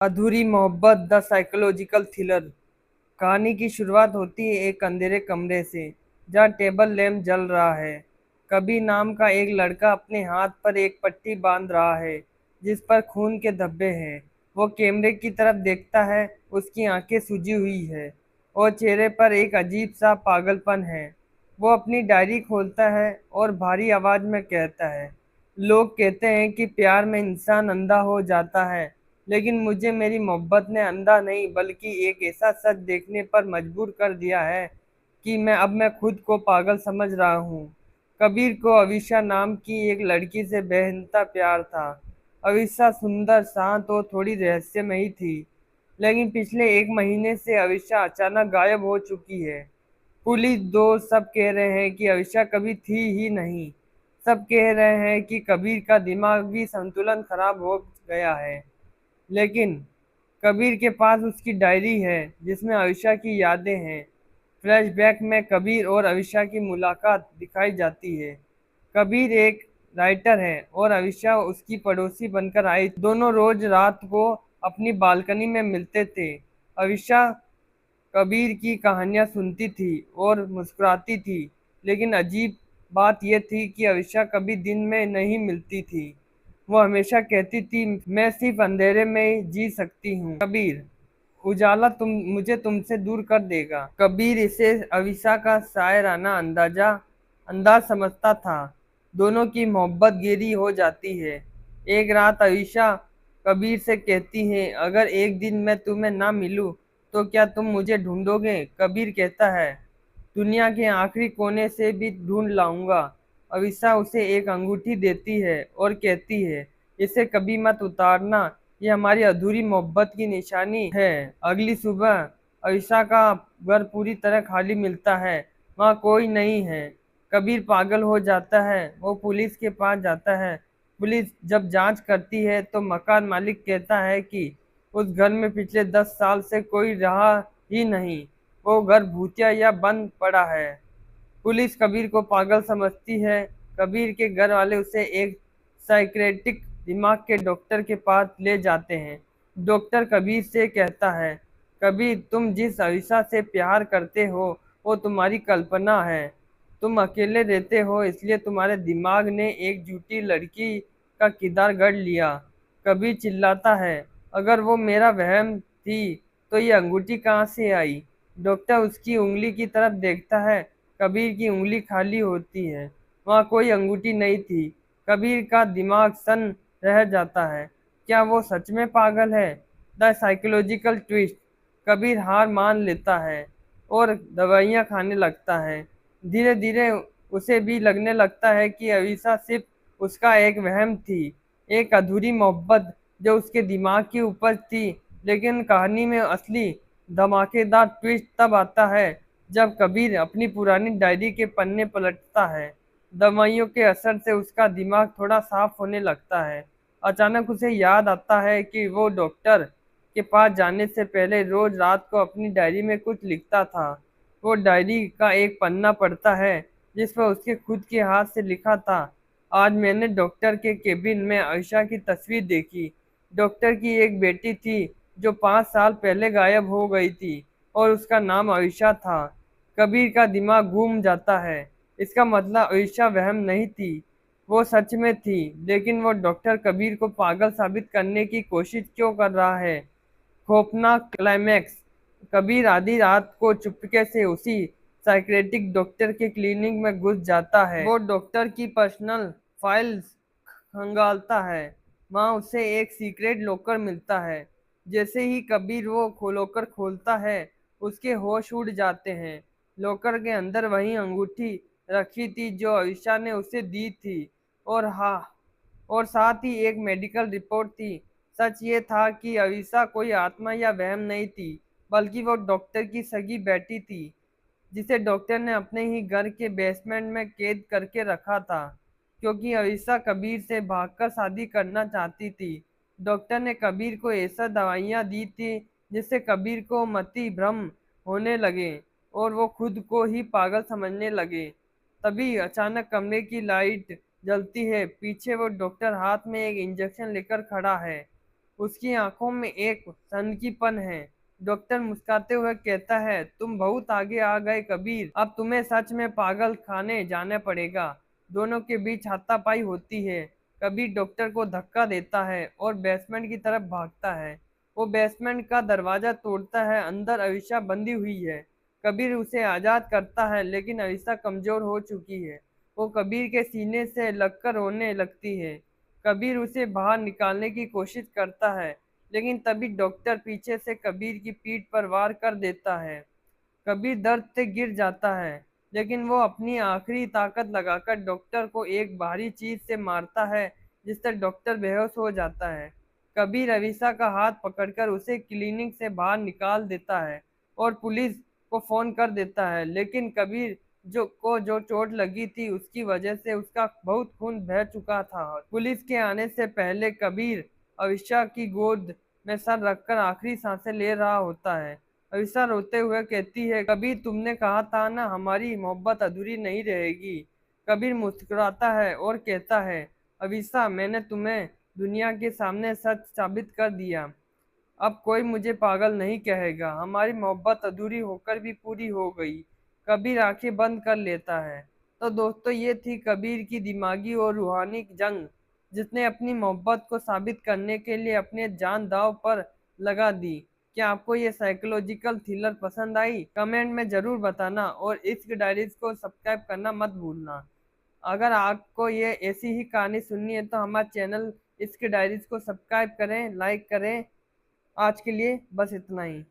अधूरी मोहब्बत the psychological thriller. कहानी की शुरुआत होती है एक अंधेरे कमरे से, जहाँ टेबल लैंप जल रहा है। कबीर नाम का एक लड़का अपने हाथ पर एक पट्टी बांध रहा है, जिस पर खून के धब्बे हैं। वो कैमरे की तरफ देखता है, उसकी आंखें सूजी हुई है और चेहरे पर एक अजीब सा पागलपन है। वो अपनी डायरी खोलता है और भारी आवाज में कहता है, लोग कहते हैं कि प्यार में इंसान अंधा हो जाता है, लेकिन मुझे मेरी मोहब्बत ने अंधा नहीं बल्कि एक ऐसा सच देखने पर मजबूर कर दिया है कि मैं खुद को पागल समझ रहा हूँ। कबीर को अविशा नाम की एक लड़की से बेहद प्यार था। अविशा सुंदर, शांत और थोड़ी रहस्यमयी थी, लेकिन पिछले एक महीने से अविशा अचानक गायब हो चुकी है। पुलिस, दोस्त सब कह रहे हैं कि अविशा कभी थी ही नहीं। सब कह रहे हैं कि कबीर का दिमागी संतुलन खराब हो गया है। लेकिन कबीर के पास उसकी डायरी है, जिसमें अविशा की यादें हैं। फ्लैशबैक में कबीर और अविशा की मुलाकात दिखाई जाती है। कबीर एक राइटर है और अविशा उसकी पड़ोसी बनकर आई। दोनों रोज रात को अपनी बालकनी में मिलते थे। अविशा कबीर की कहानियां सुनती थी और मुस्कुराती थी, लेकिन अजीब बात यह थी कि अविशा कभी दिन में नहीं मिलती थी। वो हमेशा कहती थी, मैं सिर्फ अंधेरे में ही जी सकती हूँ कबीर, उजाला मुझे तुमसे दूर कर देगा। कबीर इसे अविशा का शायराना अंदाज समझता था। दोनों की मोहब्बत गहरी हो जाती है। एक रात अविशा कबीर से कहती है, अगर एक दिन मैं तुम्हें ना मिलूं तो क्या तुम मुझे ढूंढोगे? कबीर कहता है, दुनिया के आखिरी कोने से भी ढूंढ लाऊंगा। अविशा उसे एक अंगूठी देती है और कहती है, इसे कभी मत उतारना, ये हमारी अधूरी मोहब्बत की निशानी है। अगली सुबह अविशा का घर पूरी तरह खाली मिलता है। वहाँ कोई नहीं है। कबीर पागल हो जाता है। वो पुलिस के पास जाता है। पुलिस जब जांच करती है तो मकान मालिक कहता है कि उस घर में पिछले 10 साल से कोई रहा ही नहीं। वो घर भूतिया या बंद पड़ा है। पुलिस कबीर को पागल समझती है। कबीर के घर वाले उसे एक साइकियाट्रिक दिमाग के डॉक्टर के पास ले जाते हैं। डॉक्टर कबीर से कहता है, कबीर, तुम जिस अविशा से प्यार करते हो वो तुम्हारी कल्पना है। तुम अकेले रहते हो, इसलिए तुम्हारे दिमाग ने एक झूठी लड़की का किरदार गढ़ लिया। कबीर चिल्लाता है, अगर वो मेरा वहम थी तो ये अंगूठी कहाँ से आई? डॉक्टर उसकी उंगली की तरफ देखता है। कबीर की उंगली खाली होती है। वहाँ कोई अंगूठी नहीं थी। कबीर का दिमाग सन रह जाता है। क्या वो सच में पागल है? The psychological twist. कबीर हार मान लेता है और दवाइयाँ खाने लगता है। धीरे धीरे उसे भी लगने लगता है कि अविशा सिर्फ उसका एक वहम थी, एक अधूरी मोहब्बत जो उसके दिमाग की उपज थी। लेकिन कहानी में असली धमाकेदार ट्विस्ट तब आता है जब कबीर अपनी पुरानी डायरी के पन्ने पलटता है। दवाइयों के असर से उसका दिमाग थोड़ा साफ होने लगता है। अचानक उसे याद आता है कि वो डॉक्टर के पास जाने से पहले रोज रात को अपनी डायरी में कुछ लिखता था। वो डायरी का एक पन्ना पढ़ता है, जिस पर उसके खुद के हाथ से लिखा था, आज मैंने डॉक्टर के केबिन में आयशा की तस्वीर देखी। डॉक्टर की एक बेटी थी जो 5 साल पहले गायब हो गई थी और उसका नाम आयशा था। कबीर का दिमाग घूम जाता है। इसका मतलब आयशा वहम नहीं थी, वो सच में थी। लेकिन वो डॉक्टर कबीर को पागल साबित करने की कोशिश क्यों कर रहा है? खौफनाक क्लाइमैक्स। कबीर आधी रात को चुपके से उसी साइकियाट्रिक डॉक्टर के क्लिनिक में घुस जाता है। वो डॉक्टर की पर्सनल फाइल्स खंगालता है। वहाँ उसे एक सीक्रेट लॉकर मिलता है। जैसे ही कबीर वो लॉकर खोलता है, उसके होश उड़ जाते हैं। लॉकर के अंदर वही अंगूठी रखी थी जो अविशा ने उसे दी थी, और हाँ, और साथ ही एक मेडिकल रिपोर्ट थी। सच ये था कि अविशा कोई आत्मा या वहम नहीं थी, बल्कि वो डॉक्टर की सगी बेटी थी, जिसे डॉक्टर ने अपने ही घर के बेसमेंट में कैद करके रखा था, क्योंकि अविशा कबीर से भागकर शादी करना चाहती थी। डॉक्टर ने कबीर को ऐसा दवाइयाँ दी थी जिससे कबीर को मति भ्रम होने लगे और वो खुद को ही पागल समझने लगे। तभी अचानक कमरे की लाइट जलती है। पीछे वो डॉक्टर हाथ में एक इंजेक्शन लेकर खड़ा है। उसकी आंखों में एक सनकीपन है। डॉक्टर मुस्कुराते हुए कहता है, तुम बहुत आगे आ गए कबीर, अब तुम्हें सच में पागल खाने जाना पड़ेगा। दोनों के बीच हाथापाई होती है। कबीर डॉक्टर को धक्का देता है और बेसमेंट की तरफ भागता है। वो बेसमेंट का दरवाजा तोड़ता है, अंदर अविशा बंधी हुई है। कबीर उसे आजाद करता है, लेकिन अविशा कमजोर हो चुकी है। वो कबीर के सीने से लगकर रोने लगती है। कबीर उसे बाहर निकालने की कोशिश करता है, लेकिन तभी डॉक्टर पीछे से कबीर की पीठ पर वार कर देता है। कबीर दर्द से गिर जाता है, लेकिन वो अपनी आखिरी ताकत लगाकर डॉक्टर को एक भारी चीज से मारता है, जिससे डॉक्टर बेहोश हो जाता है। कबीर अवीशा का हाथ पकड़कर उसे क्लिनिक से बाहर निकाल देता है और पुलिस को फोन कर देता है, लेकिन कबीर जो चोट लगी थी उसकी वजह से उसका बहुत खून बह चुका था। पुलिस के आने से पहले कबीर अवीशा की गोद में सर रखकर आखिरी सांसें ले रहा होता है। अविशा रोते हुए कहती है, कबीर तुमने कहा था ना हमारी मोहब्बत अधूरी नहीं रहेगी। कबीर मुस्कुराता है और कहता है, अविशा मैंने तुम्हें दुनिया के सामने सच साबित कर दिया। अब कोई मुझे पागल नहीं कहेगा। हमारी मोहब्बत अधूरी होकर भी पूरी हो गई। कबीर आंखें बंद कर लेता है। तो दोस्तों, ये थी कबीर की दिमागी और रूहानी जंग, जिसने अपनी मोहब्बत को साबित करने के लिए अपने जान दांव पर लगा दी। क्या आपको ये साइकोलॉजिकल थ्रिलर पसंद आई? कमेंट में जरूर बताना और इश्क डायरीज को सब्सक्राइब करना मत भूलना। अगर आपको ये ऐसी ही कहानी सुननी है तो हमारे चैनल इश्क डायरीज को सब्सक्राइब करें, लाइक करें। आज के लिए बस इतना ही।